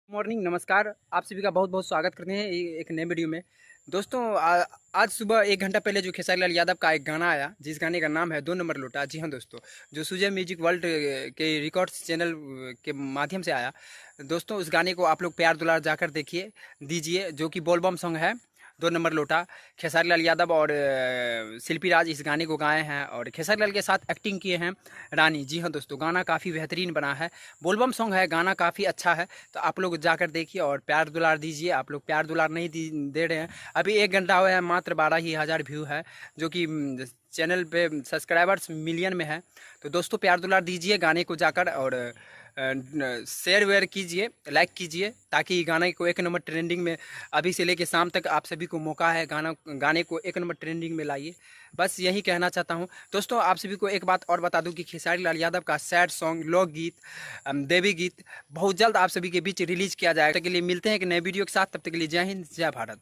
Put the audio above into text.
Morning नमस्कार। आप सभी का बहुत बहुत स्वागत करते हैं एक नए वीडियो में। दोस्तों आज सुबह 1 घंटा पहले जो खेसारी लाल यादव का एक गाना आया, जिस गाने का नाम है 2 नंबर लोटा। जी हाँ दोस्तों, जो सुजय म्यूजिक वर्ल्ड के रिकॉर्ड्स चैनल के माध्यम से आया। दोस्तों उस गाने को आप लोग प्यार दुलार जाकर देखिए दीजिए, जो कि बोलबम सॉन्ग है 2 नंबर लोटा। खेसारी लाल यादव और शिल्पी राज इस गाने को गाए हैं और खेसारी लाल के साथ एक्टिंग किए हैं रानी। जी हाँ दोस्तों, गाना काफ़ी बेहतरीन बना है, बोलबम सॉन्ग है, गाना काफ़ी अच्छा है। तो आप लोग जाकर देखिए और प्यार दुलार दीजिए। आप लोग प्यार दुलार नहीं दे रहे हैं। अभी 1 घंटा हुआ है, मात्र 12 ही हज़ार व्यू है, जो कि चैनल पे सब्सक्राइबर्स मिलियन में है। तो दोस्तों प्यार दुलार दीजिए गाने को जाकर और शेयर वेयर कीजिए, लाइक कीजिए, ताकि गाने को 1 नंबर ट्रेंडिंग में अभी से लेके शाम तक आप सभी को मौका है, गाने को 1 नंबर ट्रेंडिंग में लाइए। बस यही कहना चाहता हूँ दोस्तों। आप सभी को एक बात और बता दूं कि खेसारी लाल यादव का सैड सॉन्ग, लोकगीत, देवी गीत बहुत जल्द आप सभी के बीच रिलीज किया जाएगा। तब तक के लिए मिलते हैं एक नए वीडियो के साथ। तब तक के लिए जय हिंद, जय भारत।